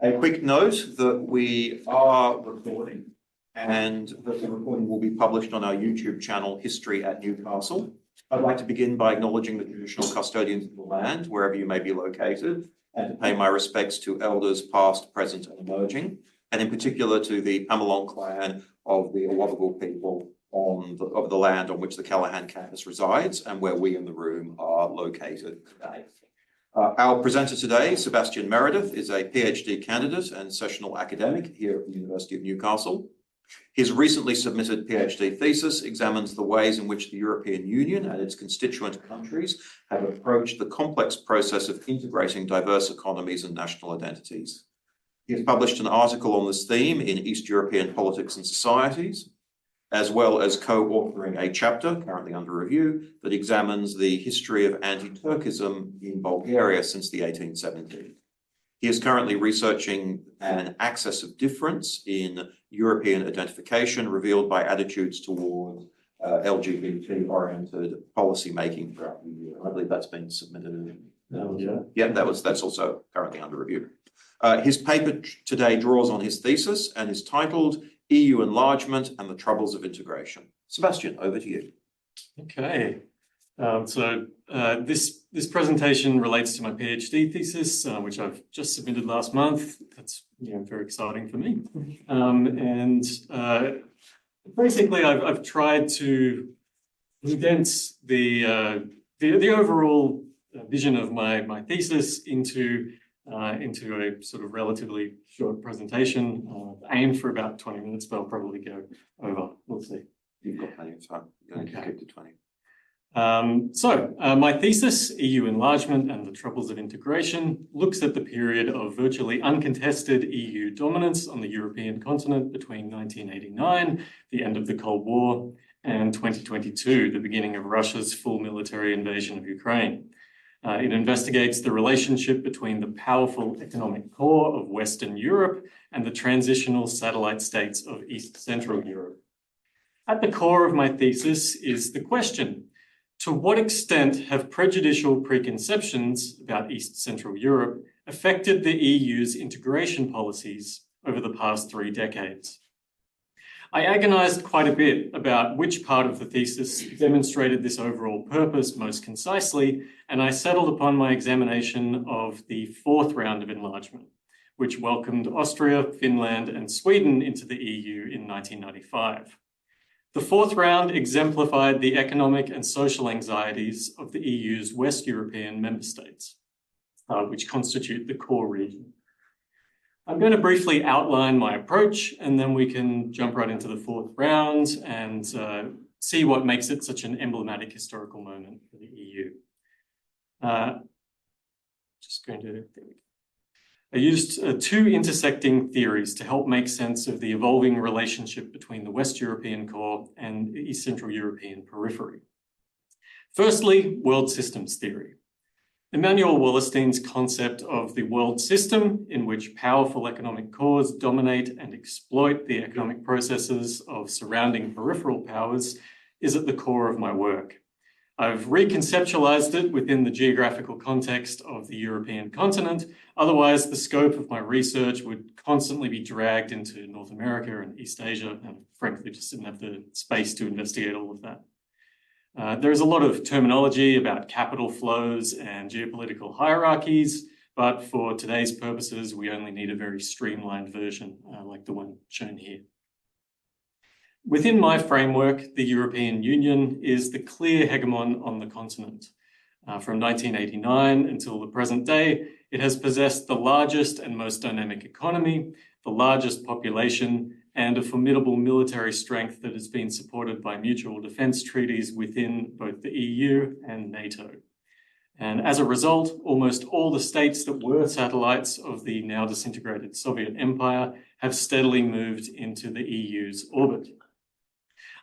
A quick note that we are recording and that the recording will be published on our YouTube channel, History at Newcastle. I'd like to begin by acknowledging the traditional custodians of the land, wherever you may be located, and to pay my respects to elders past, present, and emerging, and in particular to the Pamalong clan of the Awabakal people of the land on which the Callaghan campus resides and where we in the room are located today. Our presenter today, Sebastian Meredith, is a PhD candidate and sessional academic here at the University of Newcastle. His recently submitted PhD thesis examines the ways in which the European Union and its constituent countries have approached the complex process of integrating diverse economies and national identities. He has published an article on this theme in East European Politics and Societies, as well as co-authoring a chapter, currently under review, that examines the history of anti-Turkism in Bulgaria since the 1870s. He is currently researching an axis of difference in European identification revealed by attitudes towards LGBT-oriented policy making throughout the year. I believe that's been submitted. That's also currently under review. His paper today draws on his thesis and is titled EU Enlargement and the Troubles of Integration. Sebastian, over to you. Okay. This presentation relates to my PhD thesis, which I've just submitted last month. That's very exciting for me. Basically, I've tried to condense the overall vision of my thesis into a sort of relatively short presentation. Aimed for about 20 minutes, but I'll probably go over. We'll see. You've got plenty of time. Okay. Keep to 20. My thesis, EU Enlargement and the Troubles of Integration, looks at the period of virtually uncontested EU dominance on the European continent between 1989, the end of the Cold War, and 2022, the beginning of Russia's full military invasion of Ukraine. It investigates the relationship between the powerful economic core of Western Europe and the transitional satellite states of East Central Europe. At the core of my thesis is the question: to what extent have prejudicial preconceptions about East Central Europe affected the EU's integration policies over the past 3 decades? I agonized quite a bit about which part of the thesis demonstrated this overall purpose most concisely, and I settled upon my examination of the 4th round of enlargement, which welcomed Austria, Finland, and Sweden into the EU in 1995. The 4th round exemplified the economic and social anxieties of the EU's West European member states, which constitute the core region. I'm going to briefly outline my approach, and then we can jump right into the 4th round and see what makes it such an emblematic historical moment for the EU. I used 2 intersecting theories to help make sense of the evolving relationship between the West European core and the East Central European periphery. Firstly, world systems theory. Immanuel Wallerstein's concept of the world system in which powerful economic cores dominate and exploit the economic processes of surrounding peripheral powers is at the core of my work. I've reconceptualized it within the geographical context of the European continent. Otherwise, the scope of my research would constantly be dragged into North America and East Asia, and frankly, just didn't have the space to investigate all of that. There's a lot of terminology about capital flows and geopolitical hierarchies, but for today's purposes, we only need a very streamlined version like the one shown here. Within my framework, the European Union is the clear hegemon on the continent. From 1989 until the present day, it has possessed the largest and most dynamic economy, the largest population, and a formidable military strength that has been supported by mutual defense treaties within both the EU and NATO. And as a result, almost all the states that were satellites of the now disintegrated Soviet Empire have steadily moved into the EU's orbit.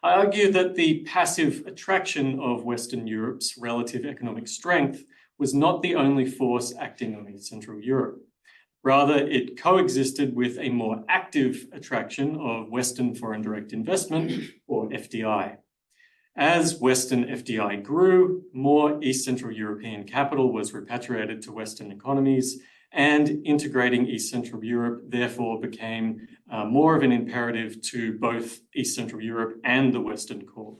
I argue that the passive attraction of Western Europe's relative economic strength was not the only force acting on East Central Europe. Rather, it coexisted with a more active attraction of Western foreign direct investment, or FDI. As Western FDI grew, more East Central European capital was repatriated to Western economies, and integrating East Central Europe therefore became more of an imperative to both East Central Europe and the Western core.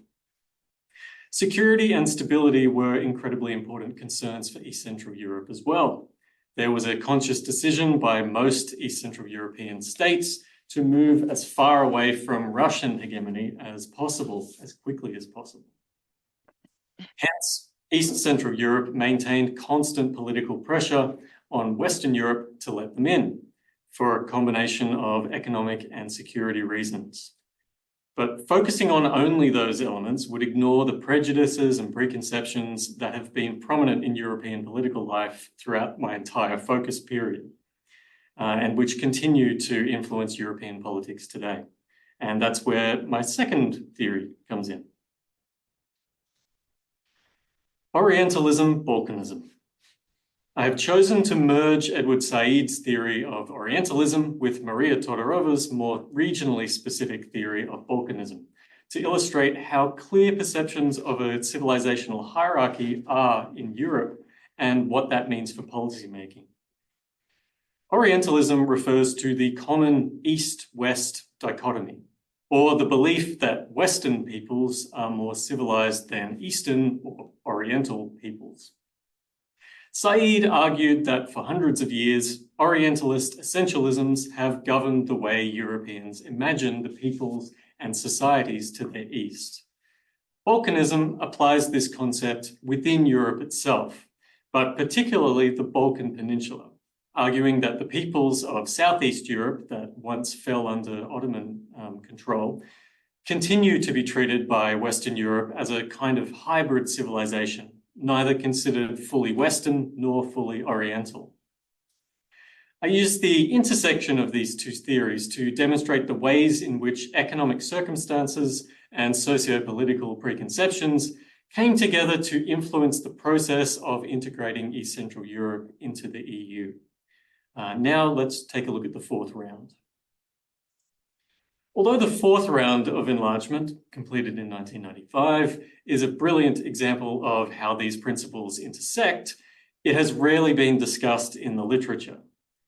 Security and stability were incredibly important concerns for East Central Europe as well. There was a conscious decision by most East Central European states to move as far away from Russian hegemony as possible, as quickly as possible. Hence, East Central Europe maintained constant political pressure on Western Europe to let them in for a combination of economic and security reasons. But focusing on only those elements would ignore the prejudices and preconceptions that have been prominent in European political life throughout my entire focus period, and which continue to influence European politics today. And that's where my second theory comes in. Orientalism-Balkanism. I have chosen to merge Edward Said's theory of Orientalism with Maria Todorova's more regionally specific theory of Balkanism to illustrate how clear perceptions of a civilizational hierarchy are in Europe and what that means for policymaking. Orientalism refers to the common East-West dichotomy, or the belief that Western peoples are more civilized than Eastern or Oriental peoples. Said argued that for hundreds of years, Orientalist essentialisms have governed the way Europeans imagine the peoples and societies to their east. Balkanism applies this concept within Europe itself, but particularly the Balkan Peninsula, arguing that the peoples of Southeast Europe that once fell under Ottoman control continue to be treated by Western Europe as a kind of hybrid civilization, neither considered fully Western nor fully Oriental. I use the intersection of these two theories to demonstrate the ways in which economic circumstances and socio-political preconceptions came together to influence the process of integrating East Central Europe into the EU. Now let's take a look at the fourth round. Although the fourth round of enlargement, completed in 1995, is a brilliant example of how these principles intersect, it has rarely been discussed in the literature.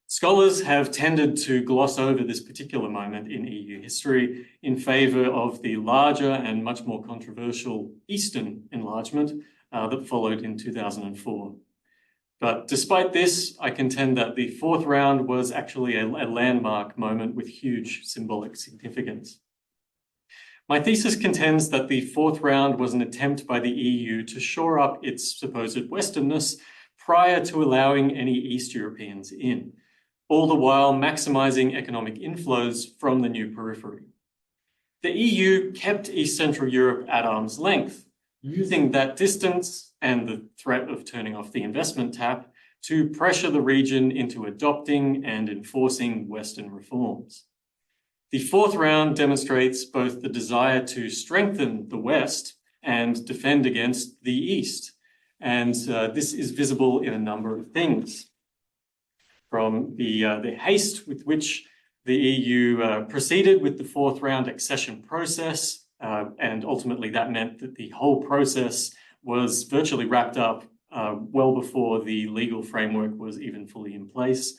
Scholars have tended to gloss over this particular moment in EU history in favour of the larger and much more controversial Eastern enlargement that followed in 2004. But despite this, I contend that the fourth round was actually a landmark moment with huge symbolic significance. My thesis contends that the fourth round was an attempt by the EU to shore up its supposed Westernness prior to allowing any East Europeans in, all the while maximising economic inflows from the new periphery. The EU kept East Central Europe at arm's length, using that distance and the threat of turning off the investment tap to pressure the region into adopting and enforcing Western reforms. The fourth round demonstrates both the desire to strengthen the West and defend against the East. And this is visible in a number of things. From the haste with which the EU proceeded with the fourth round accession process, and ultimately that meant that the whole process was virtually wrapped up well before the legal framework was even fully in place.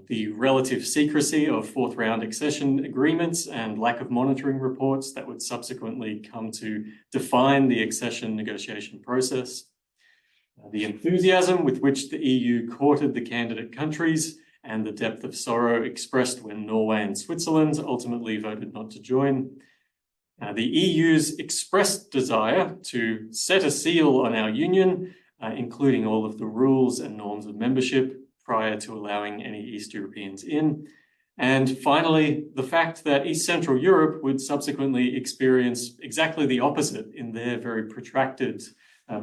The relative secrecy of fourth round accession agreements and lack of monitoring reports that would subsequently come to define the accession negotiation process. The enthusiasm with which the EU courted the candidate countries and the depth of sorrow expressed when Norway and Switzerland ultimately voted not to join. The EU's expressed desire to set a seal on our union, including all of the rules and norms of membership prior to allowing any East Europeans in. And finally, the fact that East Central Europe would subsequently experience exactly the opposite in their very protracted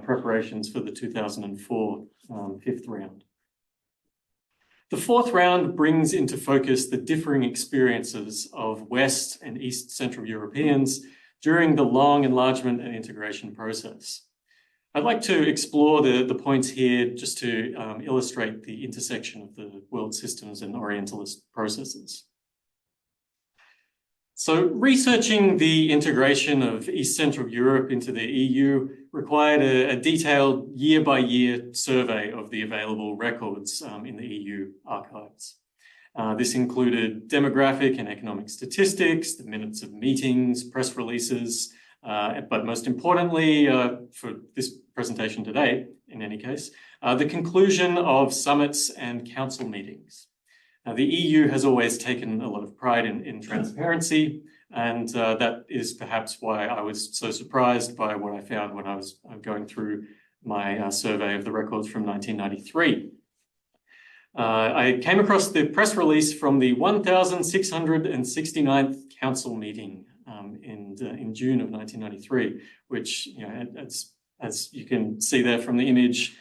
preparations for the 2004 fifth round. The fourth round brings into focus the differing experiences of West and East Central Europeans during the long enlargement and integration process. I'd like to explore the points here just to illustrate the intersection of the world systems and Orientalist processes. So researching the integration of East Central Europe into the EU required a detailed year-by-year survey of the available records in the EU archives. This included demographic and economic statistics, the minutes of meetings, press releases, but most importantly, for this presentation today, in any case, the conclusion of summits and council meetings. The EU has always taken a lot of pride in transparency, and that is perhaps why I was so surprised by what I found when I was going through my survey of the records from 1993. I came across the press release from the 1669th council meeting in June of 1993, which, as you can see there from the image,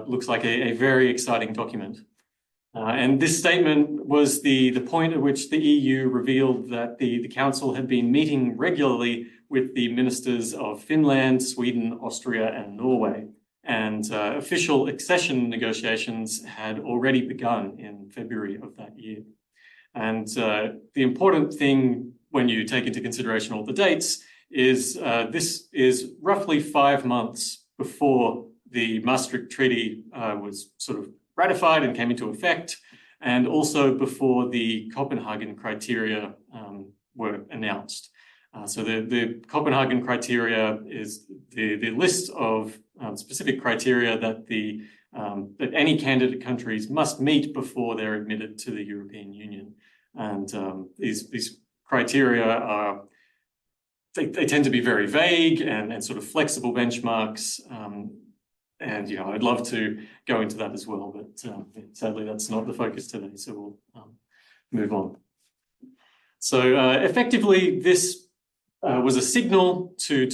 looks like a very exciting document. And this statement was the point at which the EU revealed that the Council had been meeting regularly with the ministers of Finland, Sweden, Austria, and Norway. And official accession negotiations had already begun in February of that year. And the important thing when you take into consideration all the dates is this is roughly 5 months before the Maastricht Treaty was sort of ratified and came into effect, and also before the Copenhagen criteria were announced. So the Copenhagen criteria is the list of specific criteria that that any candidate countries must meet before they're admitted to the European Union. And these criteria are they tend to be very vague and sort of flexible benchmarks. And I'd love to go into that as well, but sadly that's not the focus today, so we'll move on. So effectively, this was a signal to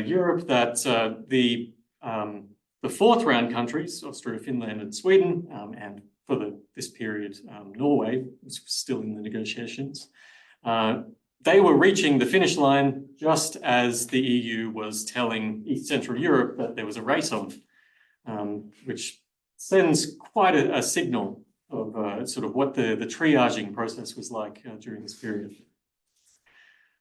Europe that the fourth round countries, Austria, Finland, and Sweden, and for this period, Norway was still in the negotiations. They were reaching the finish line just as the EU was telling East Central Europe that there was a race on. Which sends quite a signal of sort of what the triaging process was like during this period.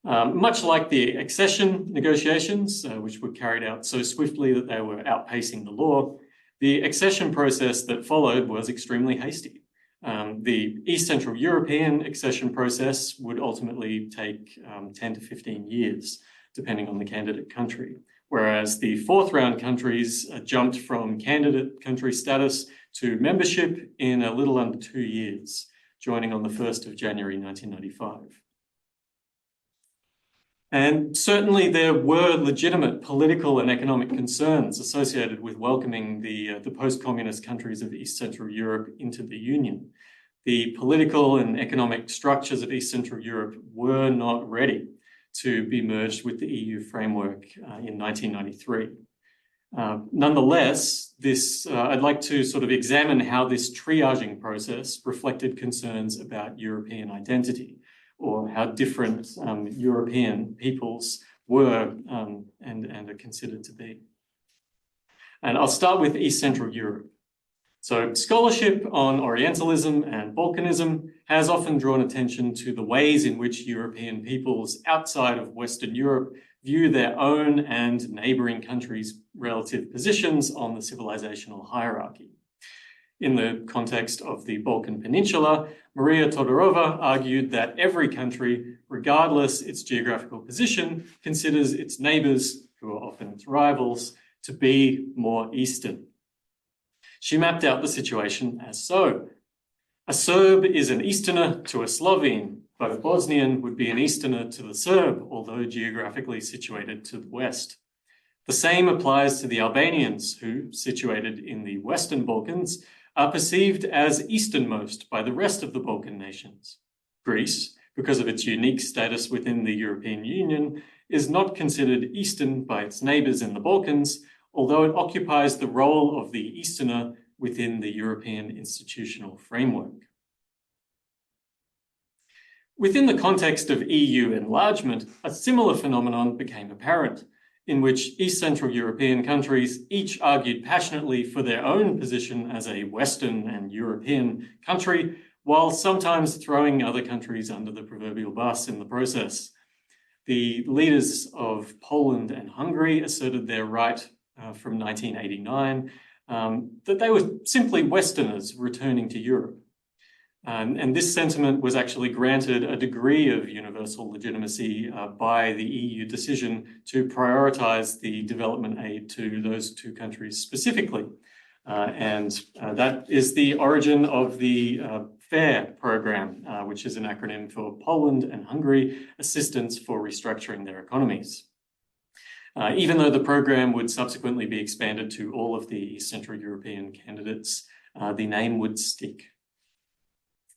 Much like the accession negotiations, which were carried out so swiftly that they were outpacing the law, the accession process that followed was extremely hasty. The East Central European accession process would ultimately take 10 to 15 years, depending on the candidate country. Whereas the fourth round countries jumped from candidate country status to membership in a little under 2 years, joining on the 1st of January 1995. And certainly there were legitimate political and economic concerns associated with welcoming the post-communist countries of East Central Europe into the Union. The political and economic structures of East Central Europe were not ready to be merged with the EU framework in 1993. Nonetheless, I'd like to sort of examine how this triaging process reflected concerns about European identity, or how different European peoples were and are considered to be. And I'll start with East Central Europe. So scholarship on Orientalism and Balkanism has often drawn attention to the ways in which European peoples outside of Western Europe view their own and neighbouring countries' relative positions on the civilizational hierarchy. In the context of the Balkan Peninsula, Maria Todorova argued that every country, regardless its geographical position, considers its neighbours, who are often its rivals, to be more Eastern. She mapped out the situation as so. A Serb is an Easterner to a Slovene, but a Bosnian would be an Easterner to the Serb, although geographically situated to the west. The same applies to the Albanians, who, situated in the Western Balkans, are perceived as easternmost by the rest of the Balkan nations. Greece, because of its unique status within the European Union, is not considered Eastern by its neighbours in the Balkans, although it occupies the role of the Easterner within the European institutional framework. Within the context of EU enlargement, a similar phenomenon became apparent, in which East Central European countries each argued passionately for their own position as a Western and European country, while sometimes throwing other countries under the proverbial bus in the process. The leaders of Poland and Hungary asserted their right from 1989, that they were simply Westerners returning to Europe. And this sentiment was actually granted a degree of universal legitimacy by the EU decision to prioritise the development aid to those two countries specifically. That is the origin of the FAIR program, which is an acronym for Poland and Hungary Assistance for Restructuring Their Economies. Even though the program would subsequently be expanded to all of the East Central European candidates, the name would stick.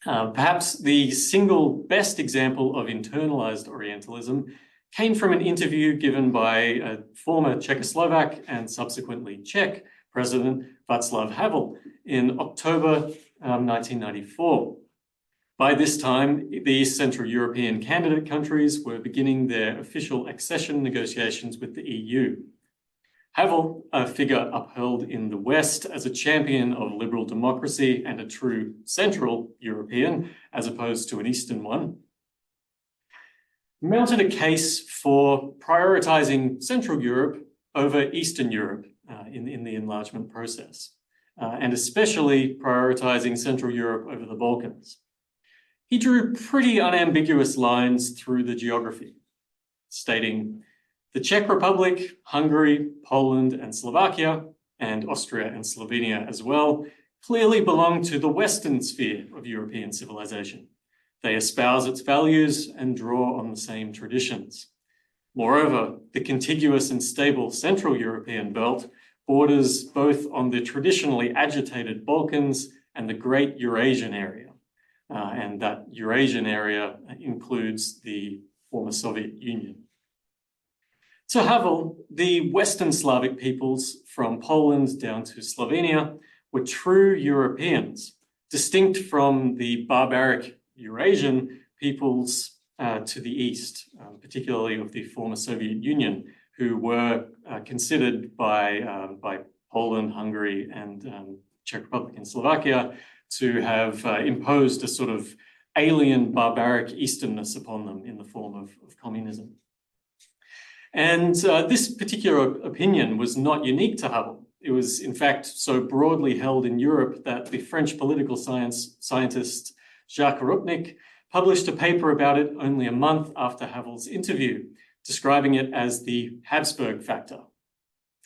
Perhaps the single best example of internalized Orientalism came from an interview given by a former Czechoslovak and subsequently Czech President Václav Havel in October 1994. By this time, the East Central European candidate countries were beginning their official accession negotiations with the EU. Havel, a figure upheld in the West as a champion of liberal democracy and a true Central European, as opposed to an Eastern one, mounted a case for prioritizing Central Europe over Eastern Europe in the enlargement process, and especially prioritizing Central Europe over the Balkans. He drew pretty unambiguous lines through the geography, stating, the Czech Republic, Hungary, Poland, and Slovakia, and Austria and Slovenia as well, clearly belong to the Western sphere of European civilization. They espouse its values and draw on the same traditions. Moreover, the contiguous and stable Central European belt borders both on the traditionally agitated Balkans and the Great Eurasian area. And that Eurasian area includes the former Soviet Union. To Havel, the Western Slavic peoples from Poland down to Slovenia were true Europeans, distinct from the barbaric Eurasian peoples to the east, particularly of the former Soviet Union, who were considered by Poland, Hungary, and Czech Republic and Slovakia to have imposed a sort of alien barbaric Easternness upon them in the form of communism. And this particular opinion was not unique to Havel. It was, in fact, so broadly held in Europe that the French political scientist Jacques Rupnik published a paper about it only a month after Havel's interview, describing it as the Habsburg factor.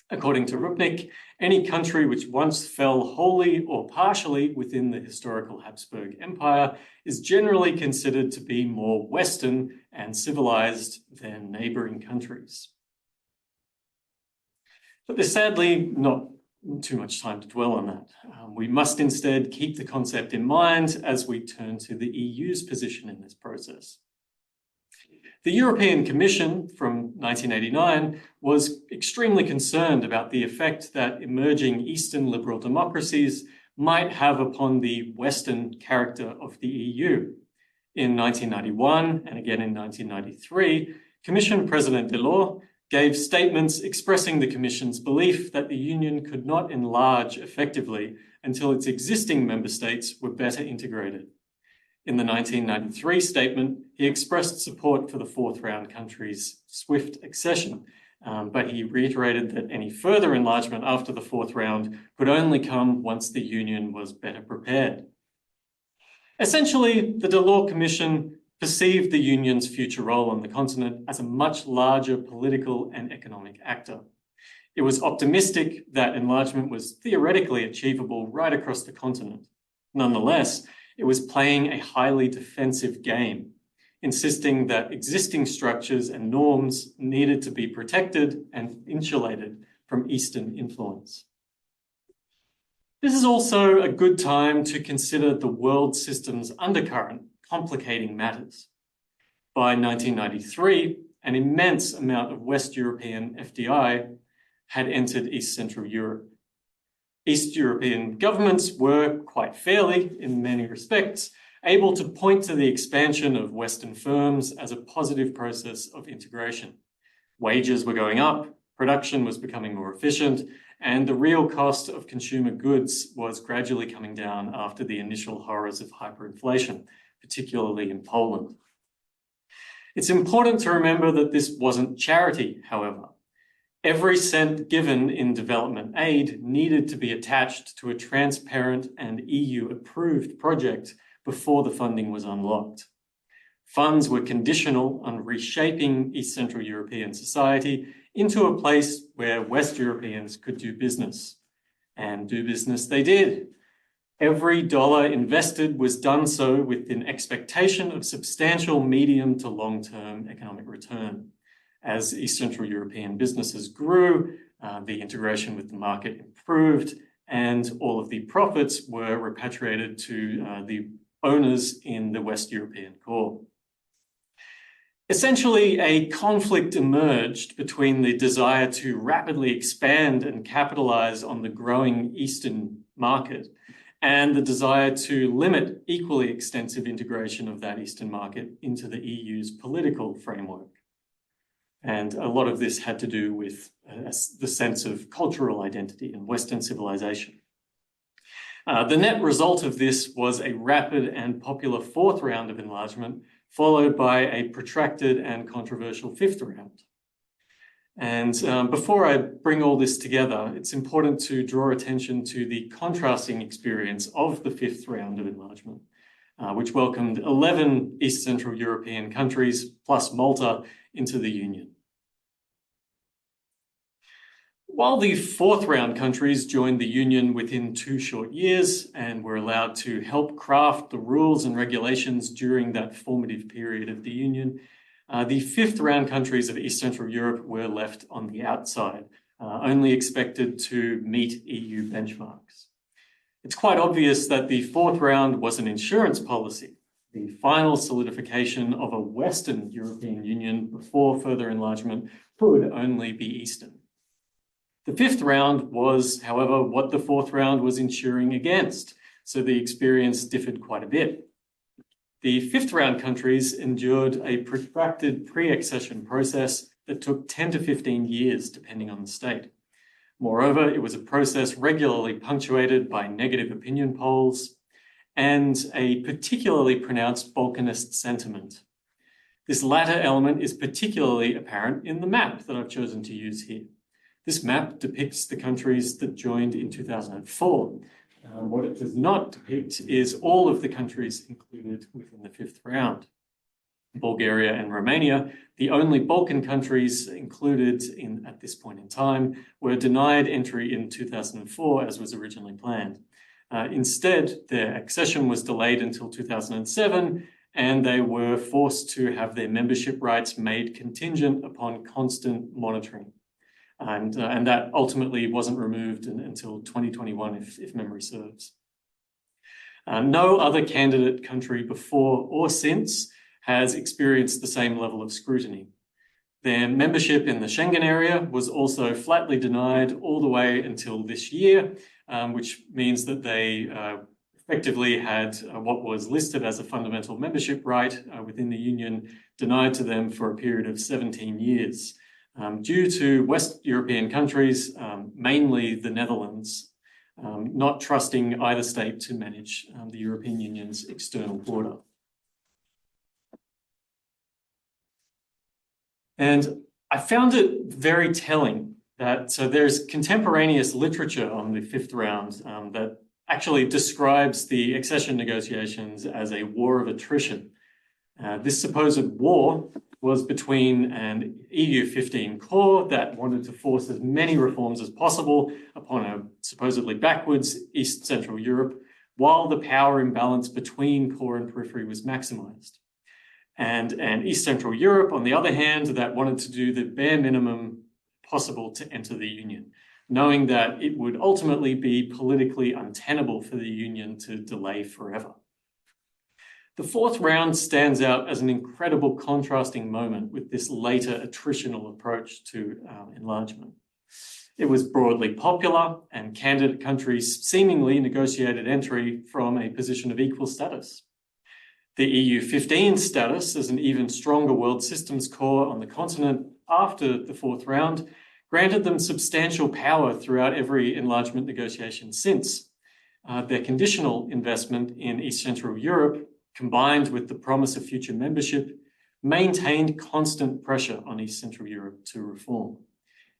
According to Rupnik, any country which once fell wholly or partially within the historical Habsburg Empire is generally considered to be more Western and civilized than neighboring countries. But there's sadly not too much time to dwell on that. We must instead keep the concept in mind as we turn to the EU's position in this process. The European Commission from 1989 was extremely concerned about the effect that emerging Eastern liberal democracies might have upon the Western character of the EU. In 1991 and again in 1993, Commission President Delors gave statements expressing the Commission's belief that the Union could not enlarge effectively until its existing member states were better integrated. In the 1993 statement, he expressed support for the fourth round countries' swift accession, but he reiterated that any further enlargement after the fourth round could only come once the Union was better prepared. Essentially, the Delors Commission perceived the Union's future role on the continent as a much larger political and economic actor. It was optimistic that enlargement was theoretically achievable right across the continent. Nonetheless, it was playing a highly defensive game, insisting that existing structures and norms needed to be protected and insulated from Eastern influence. This is also a good time to consider the world system's undercurrent complicating matters. By 1993, an immense amount of West European FDI had entered East Central Europe. East European governments were, quite fairly, in many respects, able to point to the expansion of Western firms as a positive process of integration. Wages were going up, production was becoming more efficient, and the real cost of consumer goods was gradually coming down after the initial horrors of hyperinflation, particularly in Poland. It's important to remember that this wasn't charity, however. Every cent given in development aid needed to be attached to a transparent and EU-approved project before the funding was unlocked. Funds were conditional on reshaping East Central European society into a place where West Europeans could do business. And do business they did. Every dollar invested was done so with an expectation of substantial medium to long-term economic return. As East Central European businesses grew, the integration with the market improved, and all of the profits were repatriated to the owners in the West European core. Essentially, a conflict emerged between the desire to rapidly expand and capitalize on the growing Eastern market and the desire to limit equally extensive integration of that Eastern market into the EU's political framework. And a lot of this had to do with the sense of cultural identity and Western civilization. The net result of this was a rapid and popular fourth round of enlargement, followed by a protracted and controversial fifth round. And before I bring all this together, it's important to draw attention to the contrasting experience of the fifth round of enlargement, which welcomed 11 East Central European countries plus Malta into the Union. While the fourth round countries joined the Union within 2 short years and were allowed to help craft the rules and regulations during that formative period of the Union, the fifth round countries of East Central Europe were left on the outside, only expected to meet EU benchmarks. It's quite obvious that the fourth round was an insurance policy, the final solidification of a Western European Union before further enlargement could only be Eastern. The fifth round was, however, what the fourth round was insuring against, so the experience differed quite a bit. The fifth round countries endured a protracted pre-accession process that took 10 to 15 years, depending on the state. Moreover, it was a process regularly punctuated by negative opinion polls and a particularly pronounced Balkanist sentiment. This latter element is particularly apparent in the map that I've chosen to use here. This map depicts the countries that joined in 2004. What it does not depict is all of the countries included within the fifth round. Bulgaria and Romania, the only Balkan countries included at this point in time, were denied entry in 2004 as was originally planned. Instead, their accession was delayed until 2007, and they were forced to have their membership rights made contingent upon constant monitoring. And that ultimately wasn't removed until 2021, if memory serves. No other candidate country before or since has experienced the same level of scrutiny. Their membership in the Schengen area was also flatly denied all the way until this year, which means that they effectively had what was listed as a fundamental membership right within the Union denied to them for a period of 17 years. Due to West European countries, mainly the Netherlands, not trusting either state to manage the European Union's external border. And I found it very telling that there's contemporaneous literature on the fifth round that actually describes the accession negotiations as a war of attrition. This supposed war was between an EU-15 core that wanted to force as many reforms as possible upon a supposedly backwards East Central Europe, while the power imbalance between core and periphery was maximized. And East Central Europe, on the other hand, that wanted to do the bare minimum possible to enter the Union, knowing that it would ultimately be politically untenable for the Union to delay forever. The fourth round stands out as an incredible contrasting moment with this later attritional approach to enlargement. It was broadly popular, and candidate countries seemingly negotiated entry from a position of equal status. The EU-15 status as an even stronger world systems core on the continent after the fourth round granted them substantial power throughout every enlargement negotiation since. Their conditional investment in East Central Europe, combined with the promise of future membership, maintained constant pressure on East Central Europe to reform.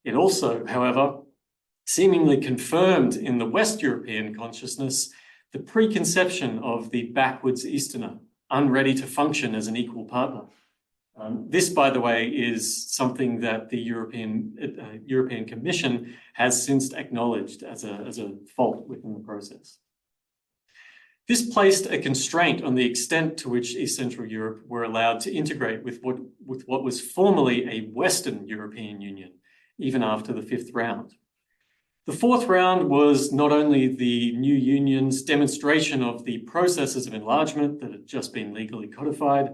It also, however, seemingly confirmed in the West European consciousness the preconception of the backwards Easterner, unready to function as an equal partner. This, by the way, is something that the European Commission has since acknowledged as a fault within the process. This placed a constraint on the extent to which East Central Europe were allowed to integrate with what was formerly a Western European Union, even after the fifth round. The fourth round was not only the new union's demonstration of the processes of enlargement that had just been legally codified,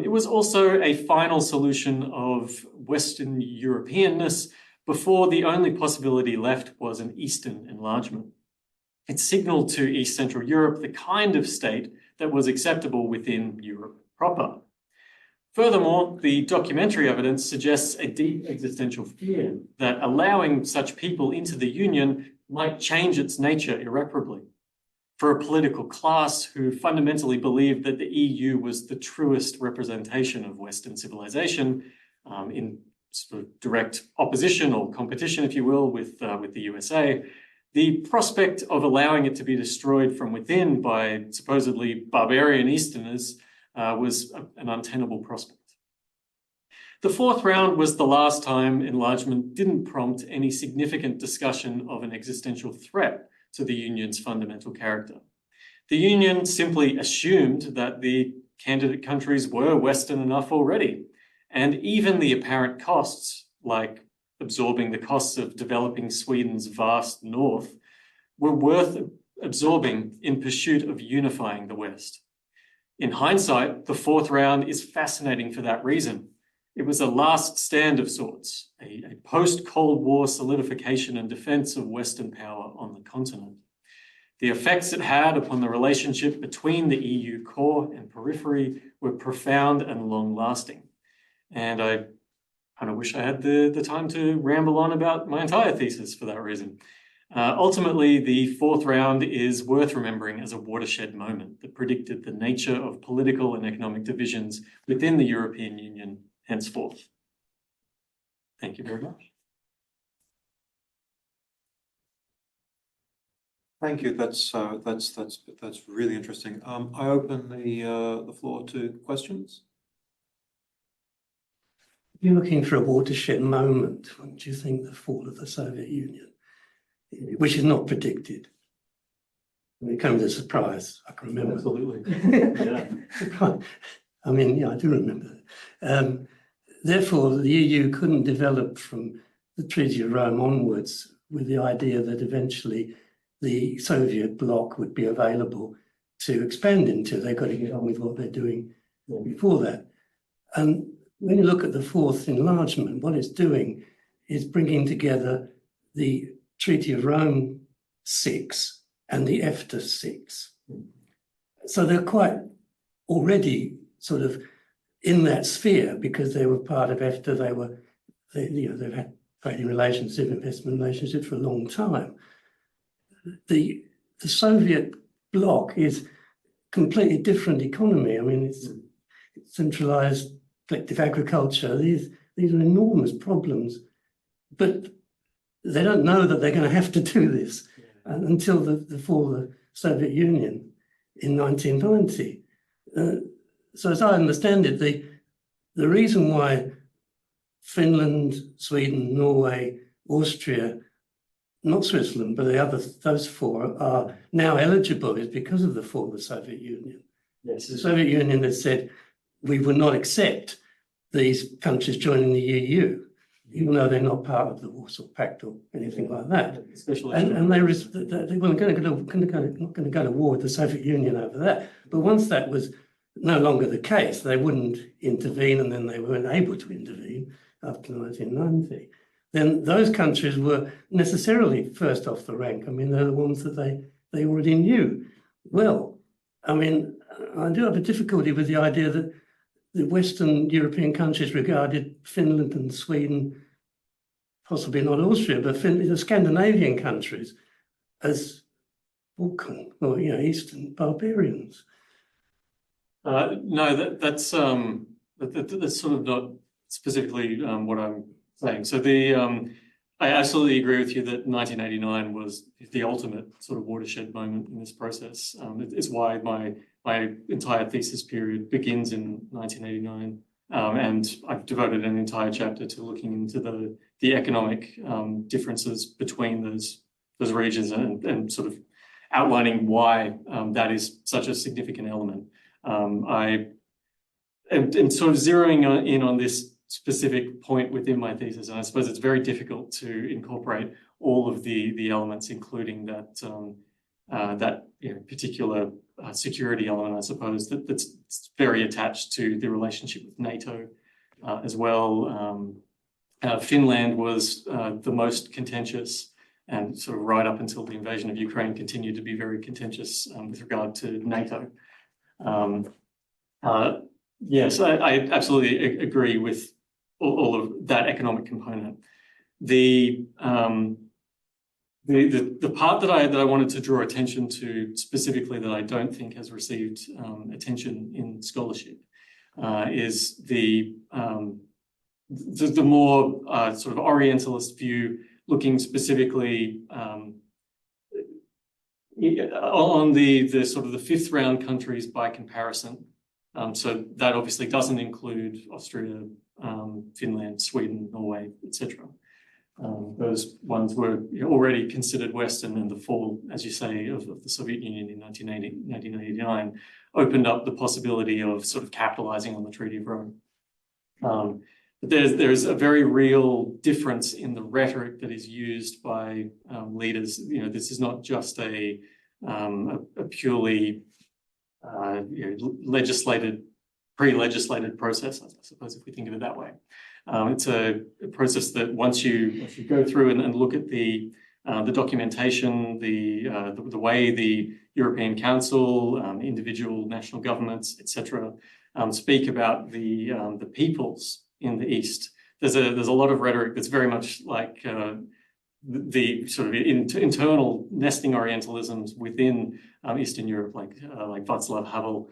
it was also a final solution of Western Europeanness before the only possibility left was an Eastern enlargement. It signaled to East Central Europe the kind of state that was acceptable within Europe proper. Furthermore, the documentary evidence suggests a deep existential fear that allowing such people into the Union might change its nature irreparably. For a political class who fundamentally believed that the EU was the truest representation of Western civilization, in sort of direct opposition or competition, if you will, with the USA, the prospect of allowing it to be destroyed from within by supposedly barbarian Easterners was an untenable prospect. The fourth round was the last time enlargement didn't prompt any significant discussion of an existential threat to the Union's fundamental character. The Union simply assumed that the candidate countries were Western enough already, and even the apparent costs, like absorbing the costs of developing Sweden's vast north, were worth absorbing in pursuit of unifying the West. In hindsight, the fourth round is fascinating for that reason. It was a last stand of sorts, a post-Cold War solidification and defense of Western power on the continent. The effects it had upon the relationship between the EU core and periphery were profound and long-lasting. And I kind of wish I had the time to ramble on about my entire thesis for that reason. Ultimately, the fourth round is worth remembering as a watershed moment that predicted the nature of political and economic divisions within the European Union henceforth. Thank you very much. Thank you. That's really interesting. I open the floor to questions. You're looking for a watershed moment. When do you think the fall of the Soviet Union, which is not predicted? It comes as a surprise. I can remember. Absolutely. Yeah. I mean, yeah, I do remember that. Therefore, the EU couldn't develop from the Treaty of Rome onwards with the idea that eventually the Soviet bloc would be available to expand into. They've got to get on with what they're doing before that. And when you look at the fourth enlargement, what it's doing is bringing together the Treaty of Rome 6 and the EFTA 6. So they're quite already sort of in that sphere because they were part of EFTA. They've had trading relationship, investment relationship for a long time. The Soviet bloc is completely different economy. I mean, it's centralized collective agriculture. These are enormous problems, but they don't know that they're going to have to do this until the fall of the Soviet Union in 1990. So as I understand it, the reason why Finland, Sweden, Norway, Austria, not Switzerland, but those four are now eligible is because of the fall of the Soviet Union. Yes. The Soviet Union has said we will not accept these countries joining the EU, even though they're not part of the Warsaw Pact or anything like that. And they weren't going to go to war with the Soviet Union over that. But once that was no longer the case, they wouldn't intervene, and then they weren't able to intervene after 1990. Then those countries were necessarily first off the rank. I mean, they're the ones that they already knew. Well, I mean, I do have a difficulty with the idea that the Western European countries regarded Finland and Sweden, possibly not Austria, but the Scandinavian countries as Balkan or Eastern barbarians. No, that's sort of not specifically what I'm saying. So I absolutely agree with you that 1989 was the ultimate sort of watershed moment in this process. It's why my entire thesis period begins in 1989. And I've devoted an entire chapter to looking into the economic differences between those regions and sort of outlining why that is such a significant element. I am sort of zeroing in on this specific point within my thesis, and I suppose it's very difficult to incorporate all of the elements, including that particular security element, I suppose, that's very attached to the relationship with NATO as well. Finland was the most contentious, and sort of right up until the invasion of Ukraine continued to be very contentious with regard to NATO. Yes, I absolutely agree with all of that economic component. The part that I wanted to draw attention to specifically, that I don't think has received attention in scholarship, is the more sort of Orientalist view, looking specifically on the sort of the fifth round countries by comparison. So that obviously doesn't include Austria, Finland, Sweden, Norway, etc. Those ones were already considered Western, and the fall, as you say, of the Soviet Union in 1989 opened up the possibility of sort of capitalizing on the Treaty of Rome. But there's a very real difference in the rhetoric that is used by leaders. This is not just a purely pre-legislated process, I suppose, if we think of it that way. It's a process that once you go through and look at the documentation, the way the European Council, individual national governments, etc., speak about the peoples in the East, there's a lot of rhetoric that's very much like the sort of internal nesting Orientalisms within Eastern Europe, like Václav Havel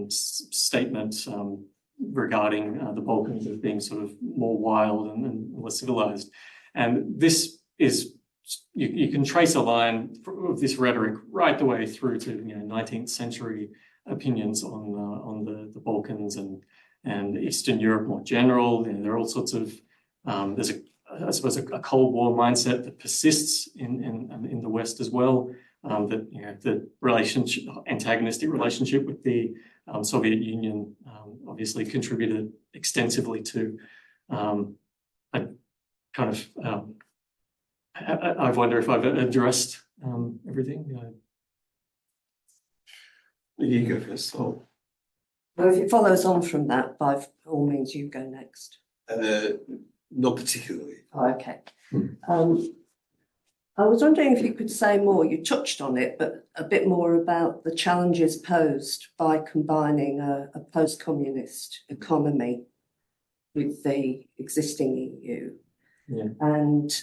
statement regarding the Balkans as being sort of more wild and less civilized. And this is, you can trace a line of this rhetoric right the way through to 19th century opinions on the Balkans and Eastern Europe more general. There are all sorts of, there's I suppose a Cold War mindset that persists in the West as well. That the relationship, antagonistic relationship with the Soviet Union, obviously contributed extensively to. I wonder if I've addressed everything. You go first. So, Well, if it follows on from that, by all means, you go next. not particularly. Oh, okay. I was wondering if you could say more, you touched on it, but a bit more about the challenges posed by combining a post-communist economy with the existing EU. Yeah. And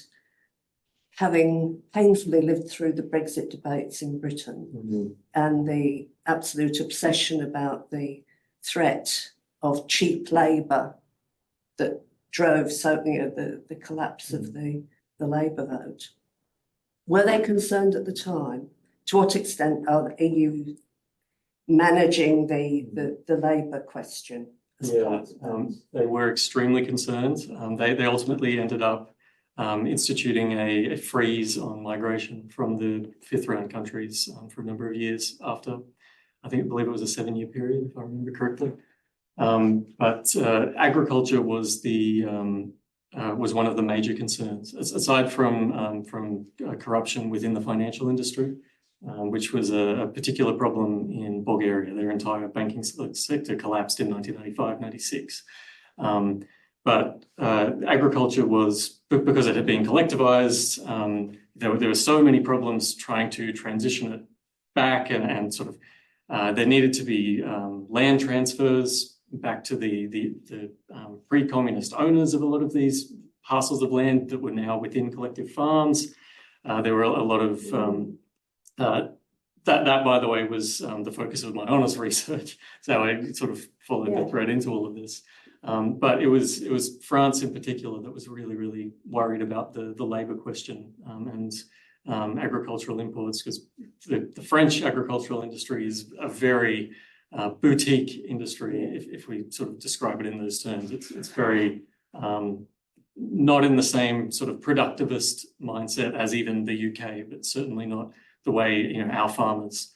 having painfully lived through the Brexit debates in Britain and the absolute obsession about the threat of cheap labour that drove the collapse of the Labour vote. Were they concerned at the time? To what extent are the EU managing the labour question? They were extremely concerned. They ultimately ended up instituting a freeze on migration from the fifth round countries for a number of years after, I believe it was a 7-year period, if I remember correctly. But agriculture was was one of the major concerns, aside from corruption within the financial industry, which was a particular problem in Bulgaria. Their entire banking sector collapsed in 1995-96. But agriculture was, because it had been collectivized, there were so many problems trying to transition it back, and sort of there needed to be land transfers back to the pre-communist owners of a lot of these parcels of land that were now within collective farms. There were a lot of that, by the way, was the focus of my honours research. So I sort of followed the thread into all of this. But it was France in particular that was really, really worried about the labour question and agricultural imports, because the French agricultural industry is a very boutique industry, if we sort of describe it in those terms. It's very not in the same sort of productivist mindset as even the UK, but certainly not the way our farmers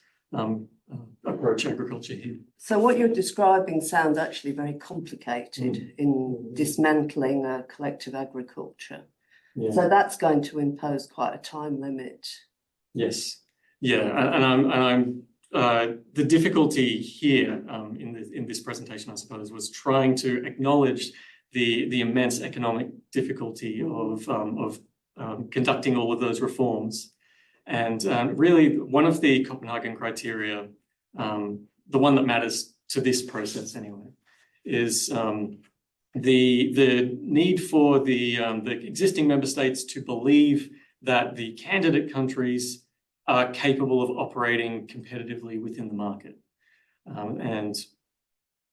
approach agriculture here. So what you're describing sounds actually very complicated in dismantling collective agriculture. Yeah. So that's going to impose quite a time limit. Yes. Yeah, and the difficulty here in this presentation, I suppose, was trying to acknowledge the immense economic difficulty of conducting all of those reforms. And really, one of the Copenhagen criteria, the one that matters to this process anyway, is the need for the existing member states to believe that the candidate countries are capable of operating competitively within the market. And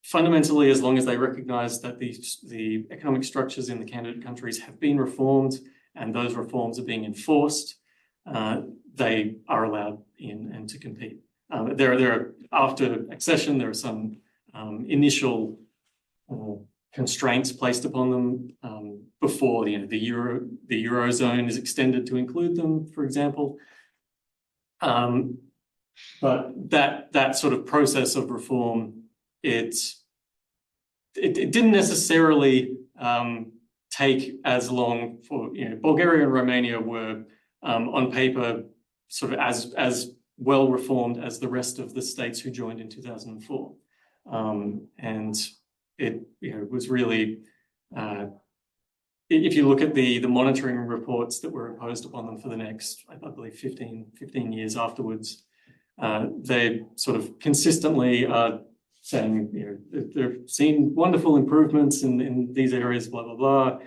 fundamentally, as long as they recognize that the economic structures in the candidate countries have been reformed and those reforms are being enforced, they are allowed in and to compete. There are, after accession, there are some initial constraints placed upon them before the Eurozone is extended to include them, for example. But that sort of process of reform, it didn't necessarily take as long for, Bulgaria and Romania were on paper sort of as well reformed as the rest of the states who joined in 2004. And it was really, if you look at the monitoring reports that were imposed upon them for the next, I believe, 15 years afterwards, they sort of consistently are saying, they've seen wonderful improvements in these areas, blah, blah, blah.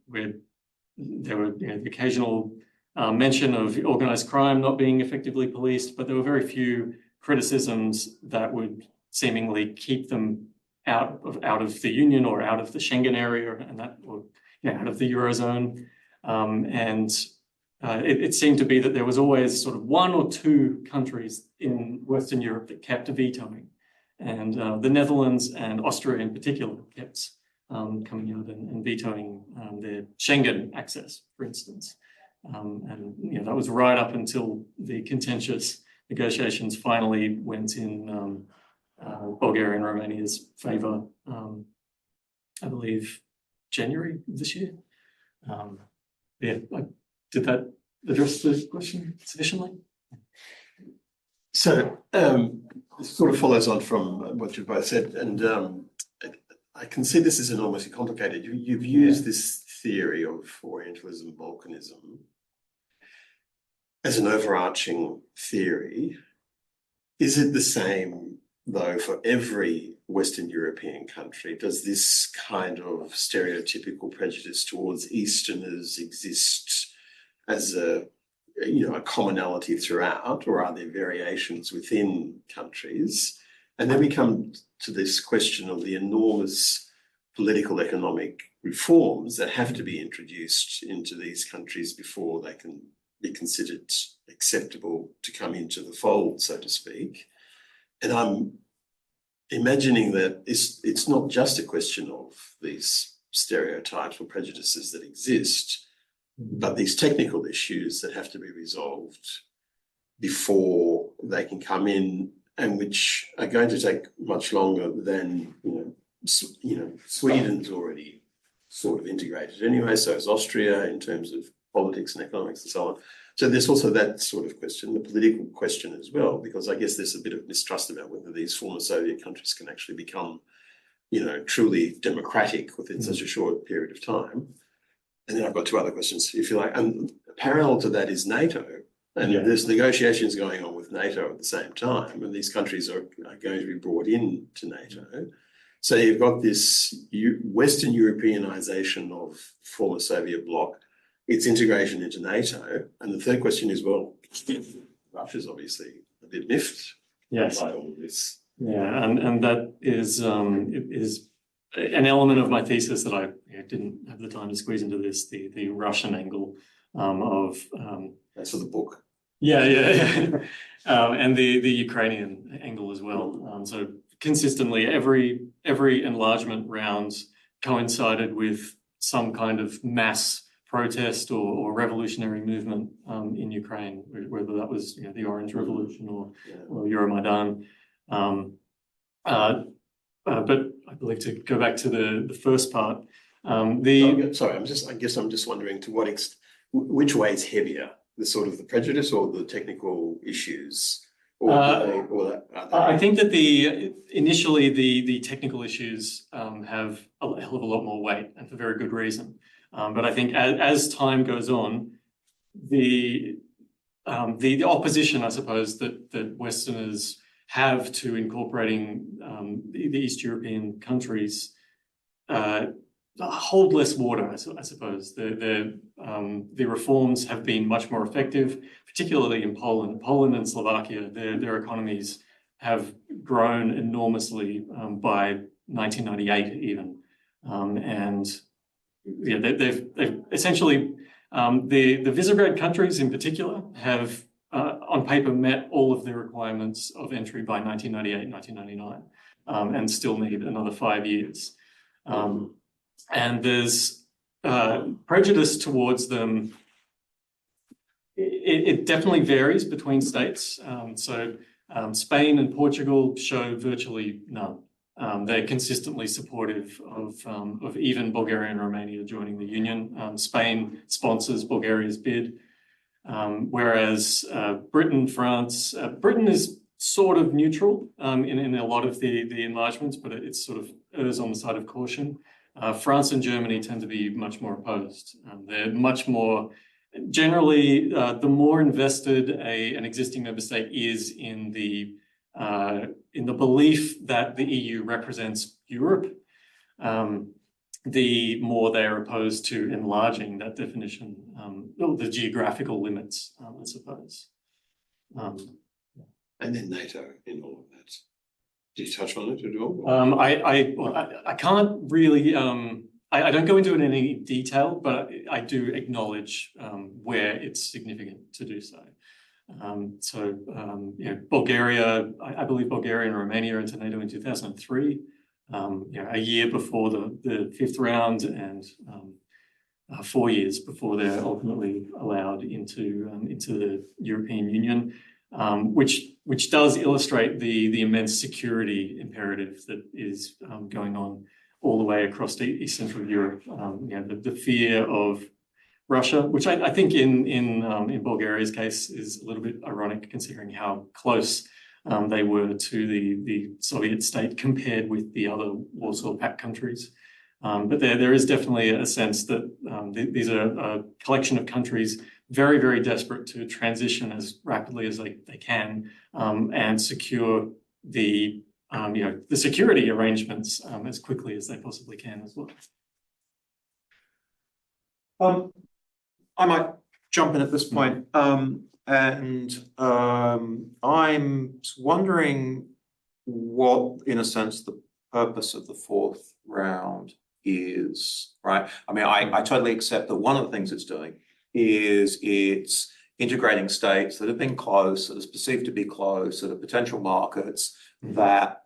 Where there were the occasional mention of organised crime not being effectively policed, but there were very few criticisms that would seemingly keep them out of the Union or out of the Schengen area, and out of the Eurozone. It seemed to be that there was always sort of one or two countries in Western Europe that kept vetoing, and the Netherlands and Austria in particular kept coming out and vetoing their Schengen access, for instance. And that was right up until the contentious negotiations finally went in Bulgaria and Romania's favour, I believe January of this year. Did that address the question sufficiently? So this sort of follows on from what you've both said, and I can see this is enormously complicated. You've used this theory of Orientalism-Balkanism as an overarching theory. Is it the same, though, for every Western European country? Does this kind of stereotypical prejudice towards Easterners exist as a commonality throughout, or are there variations within countries? And then we come to this question of the enormous political economic reforms that have to be introduced into these countries before they can be considered acceptable to come into the fold, so to speak. And I'm imagining that it's not just a question of these stereotypes or prejudices that exist, but these technical issues that have to be resolved before they can come in, and which are going to take much longer than, Sweden's already sort of integrated anyway, so is Austria in terms of politics and economics and so on. So there's also that sort of question, the political question as well, because I guess there's a bit of mistrust about whether these former Soviet countries can actually become, truly democratic within such a short period of time. And then I've got two other questions, if you like. And parallel to that is NATO. And there's negotiations going on with NATO at the same time, and these countries are going to be brought into NATO. So you've got this Western Europeanization of former Soviet bloc, its integration into NATO. And the third question is, well, Russia's obviously a bit miffed by all of this. Yeah, and that is an element of my thesis that I didn't have the time to squeeze into this, the Russian angle of That's for the book. yeah. And the Ukrainian angle as well. So consistently, every enlargement round coincided with some kind of mass protest or revolutionary movement in Ukraine, whether that was the Orange Revolution or Euromaidan. But I believe, to go back to the first part, Sorry, I guess I'm just wondering to what extent, which way is heavier, the sort of the prejudice or the technical issues, or I think that initially the technical issues have a hell of a lot more weight, and for very good reason. But I think as time goes on, the opposition, I suppose, that Westerners have to incorporating the East European countries hold less water, I suppose. The reforms have been much more effective, particularly in Poland. Poland and Slovakia, their economies have grown enormously by 1998 even. And they've essentially, the Visegrad countries in particular have on paper met all of the requirements of entry by 1998, 1999, and still need another 5 years. And there's prejudice towards them. It definitely varies between states. So Spain and Portugal show virtually none. They're consistently supportive of even Bulgaria and Romania joining the Union. Spain sponsors Bulgaria's bid, whereas Britain is sort of neutral in a lot of the enlargements, but it's sort of errs on the side of caution. France and Germany tend to be much more opposed. They're much more, generally, the more invested an existing member state is in the belief that the EU represents Europe, the more they're opposed to enlarging that definition, the geographical limits, I suppose. And then NATO in all of that. Did you touch on it at all? I can't really, I don't go into it in any detail, but I do acknowledge where it's significant to do so. Bulgaria, I believe Bulgaria and Romania entered NATO in 2003, a year before the fifth round, and 4 years before they're ultimately allowed into the European Union, which does illustrate the immense security imperative that is going on all the way across East Central Europe. The fear of Russia, which I think in Bulgaria's case is a little bit ironic considering how close they were to the Soviet state compared with the other Warsaw Pact countries. But there is definitely a sense that these are a collection of countries very, very desperate to transition as rapidly as they can and secure the security arrangements as quickly as they possibly can as well. I might jump in at this point, and I'm wondering what, in a sense, the purpose of the fourth round is, right? I mean, I totally accept that one of the things it's doing is it's integrating states that have been close, that is perceived to be close, that are potential markets that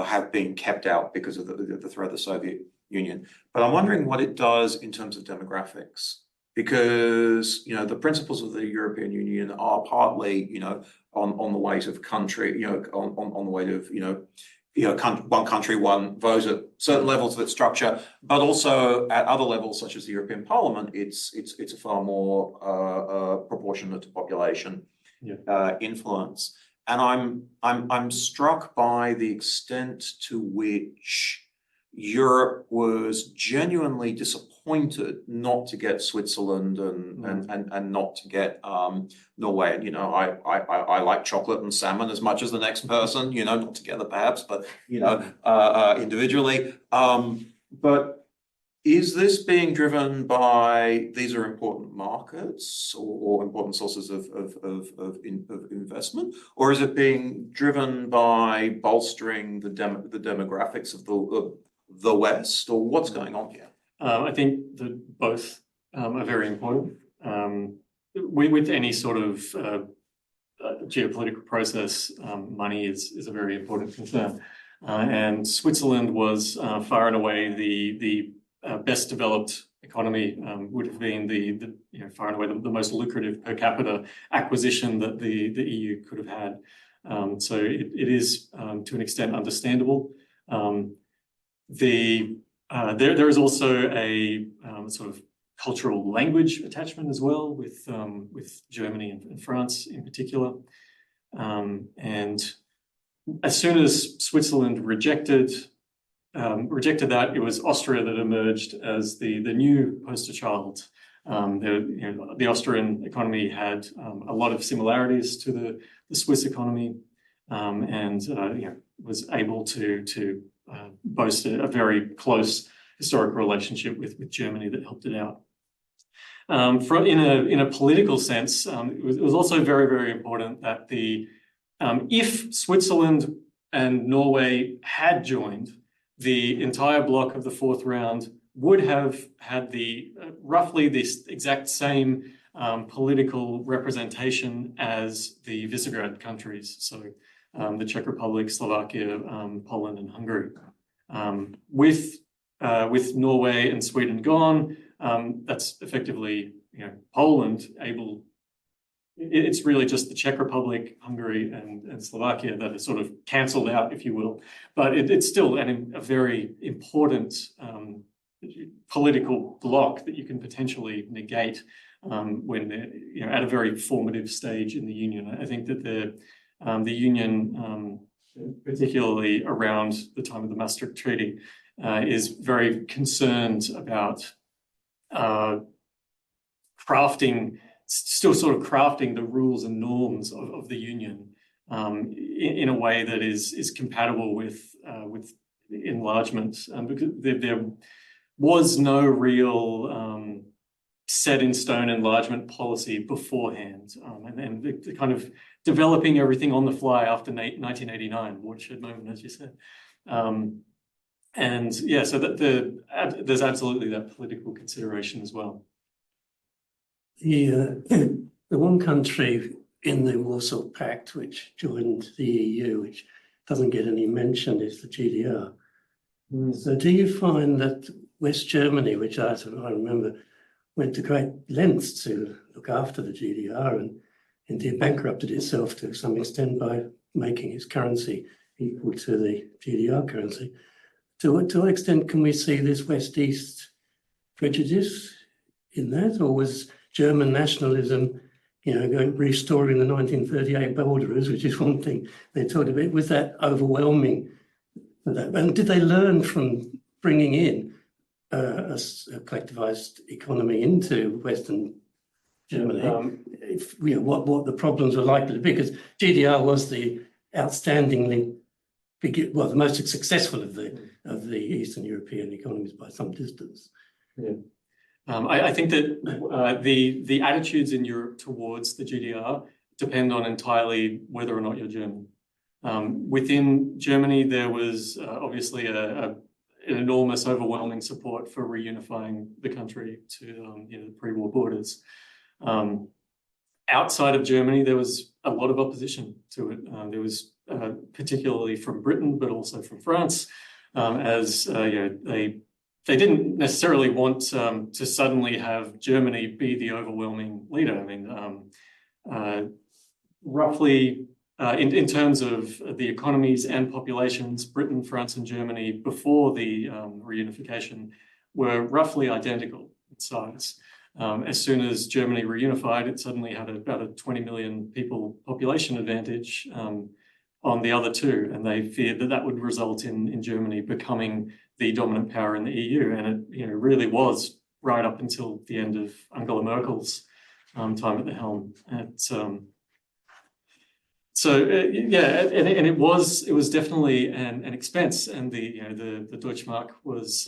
have been kept out because of the threat of the Soviet Union. But I'm wondering what it does in terms of demographics, because the principles of the European Union are partly on the weight of country, on the weight of one country, one vote at certain levels of its structure, but also at other levels, such as the European Parliament, it's a far more proportionate to population influence. And I'm struck by the extent to which Europe was genuinely disappointed not to get Switzerland and not to get Norway. I like chocolate and salmon as much as the next person, not together perhaps, but individually. But Is this being driven by these are important markets or important sources of investment, or is it being driven by bolstering the demographics of the West, or what's going on here? I think that both are very important. With any sort of geopolitical process, money is a very important concern. And Switzerland was far and away the best developed economy, would have been the far and away the most lucrative per capita acquisition that the EU could have had. So it is to an extent understandable. There is also a sort of cultural language attachment as well with Germany and France in particular. And as soon as Switzerland rejected that, it was Austria that emerged as the new poster child. The Austrian economy had a lot of similarities to the Swiss economy, and was able to boast a very close historic relationship with Germany that helped it out. In a political sense, it was also very, very important that if Switzerland and Norway had joined, the entire bloc of the fourth round would have had roughly this exact same political representation as the Visegrad countries, so the Czech Republic, Slovakia, Poland, and Hungary. With Norway and Sweden gone, that's effectively Poland able. It's really just the Czech Republic, Hungary, and Slovakia that are sort of cancelled out, if you will. But it's still a very important political bloc that you can potentially negate when they're at a very formative stage in the Union. I think that the Union, particularly around the time of the Maastricht Treaty, is very concerned about still sort of crafting the rules and norms of the Union in a way that is compatible with enlargement, because there was no real set in stone enlargement policy beforehand, and the kind of developing everything on the fly after 1989, watershed moment, as you said. And yeah, so there's absolutely that political consideration as well. The one country in the Warsaw Pact which joined the EU, which doesn't get any mention, is the GDR. So do you find that West Germany, which I remember went to great lengths to look after the GDR and indeed bankrupted itself to some extent by making its currency equal to the GDR currency, to what extent can we see this West-East prejudice in that, or was German nationalism, restoring the 1938 borderers, which is one thing they talked about, was that overwhelming for that? And did they learn from bringing in a collectivized economy into Western Germany? What the problems were likely to be, because GDR was the outstandingly the most successful of the Eastern European economies by some distance. Yeah. I think that the attitudes in Europe towards the GDR depend on entirely whether or not you're German. Within Germany, there was obviously an enormous, overwhelming support for reunifying the country to the pre-war borders. Outside of Germany, there was a lot of opposition to it. There was particularly from Britain, but also from France, as they didn't necessarily want to suddenly have Germany be the overwhelming leader. I mean, roughly in terms of the economies and populations, Britain, France, and Germany before the reunification were roughly identical in size. As soon as Germany reunified, it suddenly had about a 20 million people population advantage on the other two, and they feared that would result in Germany becoming the dominant power in the EU, and it really was right up until the end of Angela Merkel's time at the helm. And it was definitely an expense, and the Deutschmark was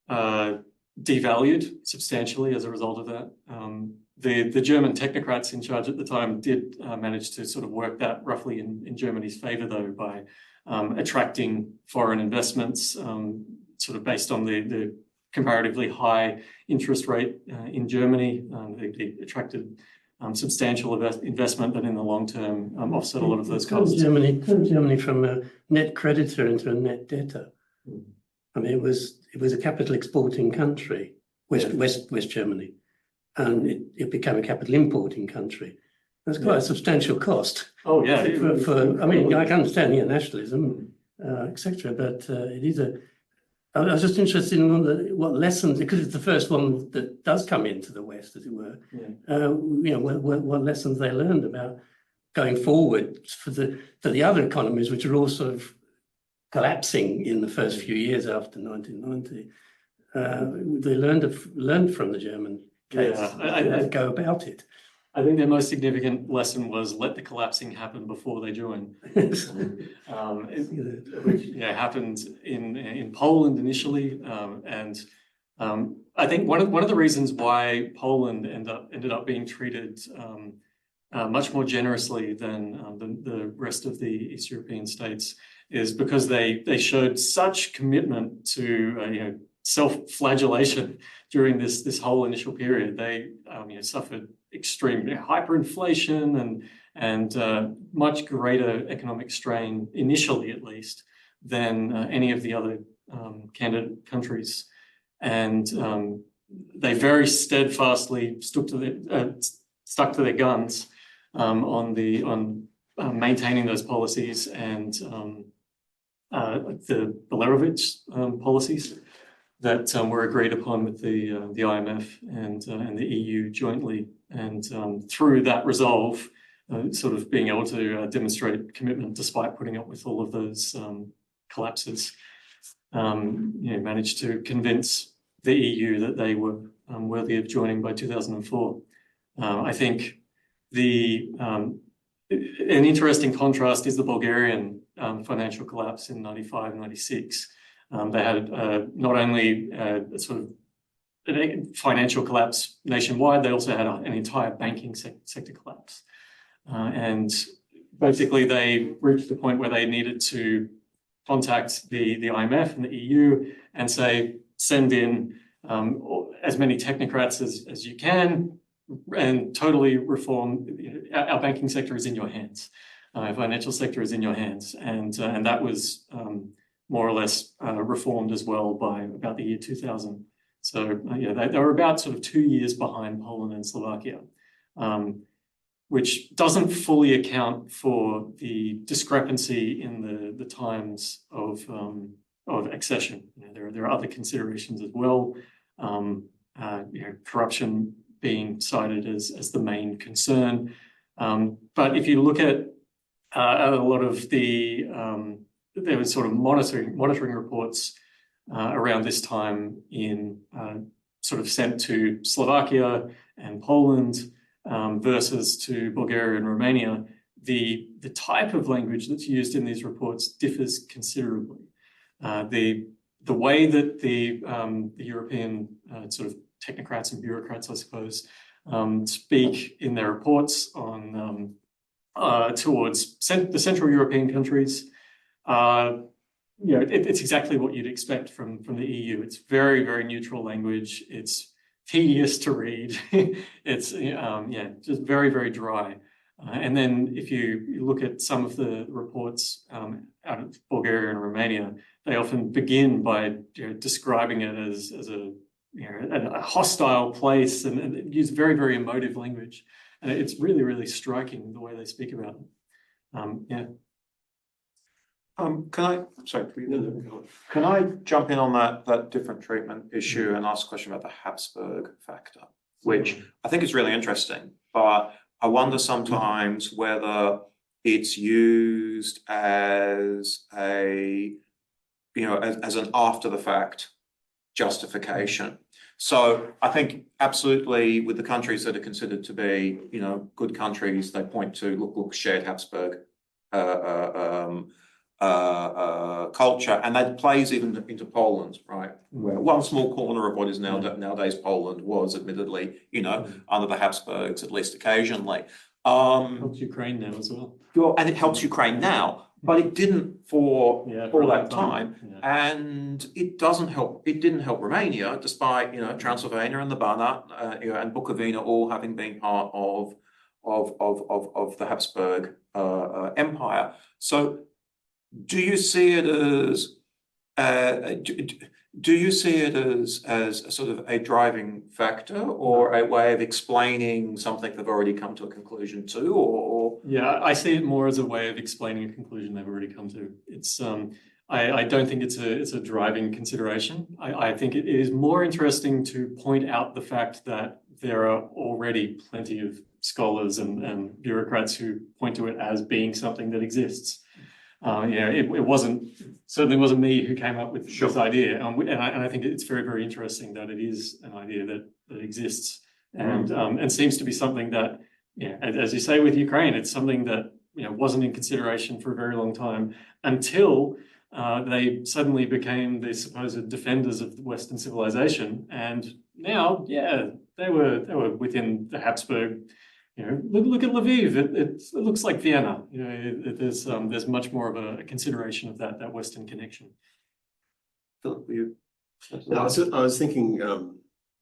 devalued substantially as a result of that. The German technocrats in charge at the time did manage to sort of work that roughly in Germany's favor, though, by attracting foreign investments, sort of based on the comparatively high interest rate in Germany. They attracted substantial investment that in the long term offset a lot of those costs. Turned Germany from a net creditor into a net debtor. I mean, it was a capital exporting country, West Germany, and it became a capital importing country. That's quite a substantial cost. Oh yeah. I mean, I can understand nationalism, etc., but it is a. I was just interested in what lessons, because it's the first one that does come into the West, as it were. You know, what lessons they learned about going forward for the other economies, which are all sort of collapsing in the first few years after 1990. They learned from the German case how to go about it. I think their most significant lesson was let the collapsing happen before they join. Which happened in Poland initially, and I think one of the reasons why Poland ended up being treated much more generously than the rest of the East European states is because they showed such commitment to self-flagellation during this whole initial period. They suffered extreme hyperinflation and much greater economic strain initially, at least, than any of the other candidate countries, and they very steadfastly stuck to their guns on maintaining those policies and the Blairowitz policies that were agreed upon with the IMF and the EU jointly, and through that resolve, sort of being able to demonstrate commitment despite putting up with all of those collapses, managed to convince the EU that they were worthy of joining by 2004. I think an interesting contrast is the Bulgarian financial collapse in 95, 96. They had not only sort of a financial collapse nationwide, they also had an entire banking sector collapse. And basically they reached the point where they needed to contact the IMF and the EU and say, send in as many technocrats as you can and totally reform. Our banking sector is in your hands. Our financial sector is in your hands. And that was more or less reformed as well by about the year 2000. So they were about sort of 2 years behind Poland and Slovakia, which doesn't fully account for the discrepancy in the times of accession. There are other considerations as well. Corruption being cited as the main concern. But if you look at a lot of there was sort of monitoring reports around this time sort of sent to Slovakia and Poland versus to Bulgaria and Romania. The type of language that's used in these reports differs considerably. The way that the European sort of technocrats and bureaucrats, I suppose, speak in their reports on towards the Central European countries, it's exactly what you'd expect from the EU. It's very, very neutral language. It's tedious to read. It's just very, very dry. And then if you look at some of the reports out of Bulgaria and Romania, they often begin by describing it as a hostile place and use very, very emotive language. And it's really, really striking the way they speak about it. Can I jump in on that different treatment issue and ask a question about the Habsburg factor, which I think is really interesting, but I wonder sometimes whether it's used as as an after the fact justification. So I think absolutely with the countries that are considered to be, good countries, they point to look shared Habsburg culture, and that plays even into Poland, right? Where one small corner of what is now nowadays Poland was admittedly, under the Habsburgs, at least occasionally. Helps Ukraine now as well. And it helps Ukraine now, but it didn't for all that time. Yeah. And it didn't help Romania, despite, Transylvania and the Banat, and Bukovina all having been part of the Habsburg Empire. So do you see it as as a sort of a driving factor, or a way of explaining something they've already come to a conclusion to, or? Yeah, I see it more as a way of explaining a conclusion they've already come to. It's I don't think it's a driving consideration. I think it is more interesting to point out the fact that there are already plenty of scholars and bureaucrats who point to it as being something that exists. It certainly wasn't me who came up with this idea, and I think it's very, very interesting that it is an idea that exists, and seems to be something that, as you say with Ukraine, it's something that wasn't in consideration for a very long time until they suddenly became the supposed defenders of the Western civilization, and now, they were within the Habsburg. Look at Lviv. It looks like Vienna. There's much more of a consideration of that Western connection. Philip, you? No, I was thinking,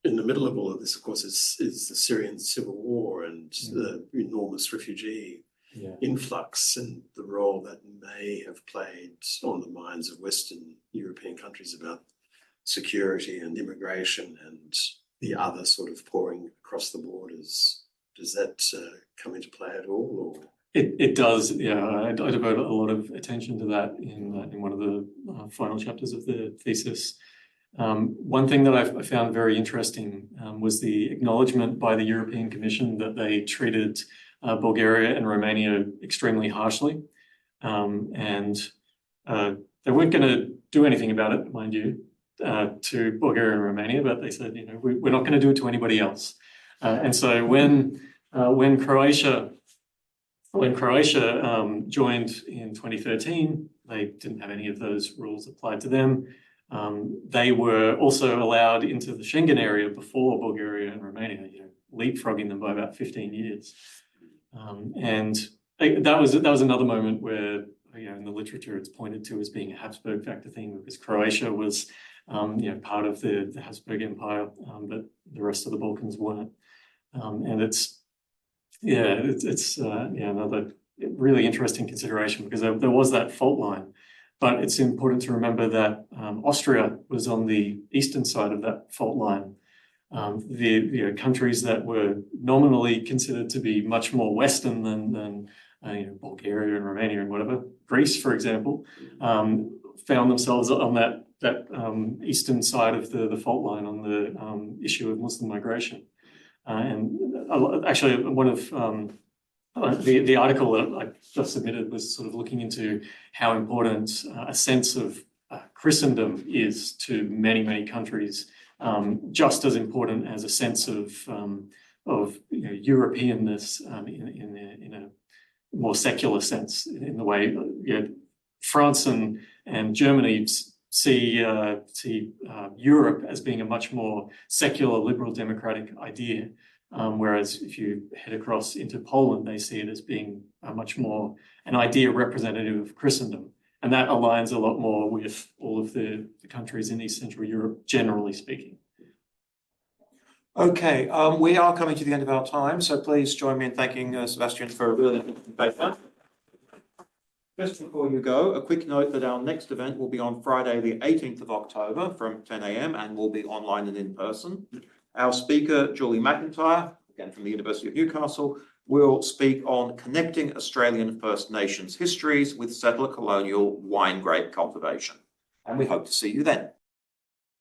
in the middle of all of this, of course, is the Syrian civil war and the enormous refugee influx, and the role that may have played on the minds of Western European countries about security and immigration and the other sort of pouring across the borders. Does that come into play at all? Or? It does, I devote a lot of attention to that in one of the final chapters of the thesis. One thing that I found very interesting was the acknowledgement by the European Commission that they treated Bulgaria and Romania extremely harshly, and they weren't going to do anything about it, mind you, to Bulgaria and Romania, but they said, we're not going to do it to anybody else. And so when Croatia joined in 2013, they didn't have any of those rules applied to them. They were also allowed into the Schengen area before Bulgaria and Romania, leapfrogging them by about 15 years. And that was another moment where, in the literature, it's pointed to as being a Habsburg factor thing, because Croatia was, part of the Habsburg Empire, but the rest of the Balkans weren't. And it's another really interesting consideration, because there was that fault line, but it's important to remember that Austria was on the eastern side of that fault line. The countries that were nominally considered to be much more Western than Bulgaria and Romania and whatever, Greece, for example, found themselves on that eastern side of the fault line on the issue of Muslim migration. And actually, one of the article that I just submitted was sort of looking into how important a sense of Christendom is to many, many countries, just as important as a sense of Europeanness in a more secular sense, in the way France and Germany see Europe as being a much more secular, liberal, democratic idea, whereas if you head across into Poland, they see it as being much more an idea representative of Christendom. And that aligns a lot more with all of the countries in East Central Europe, generally speaking. Okay, we are coming to the end of our time, so please join me in thanking Sebastian for a really interesting paper. Just before you go, a quick note that our next event will be on Friday, the 18th of October from 10 a.m. and will be online and in person. Our speaker, Julie McIntyre, again from the University of Newcastle, will speak on connecting Australian First Nations histories with settler colonial wine grape cultivation. And we hope to see you then.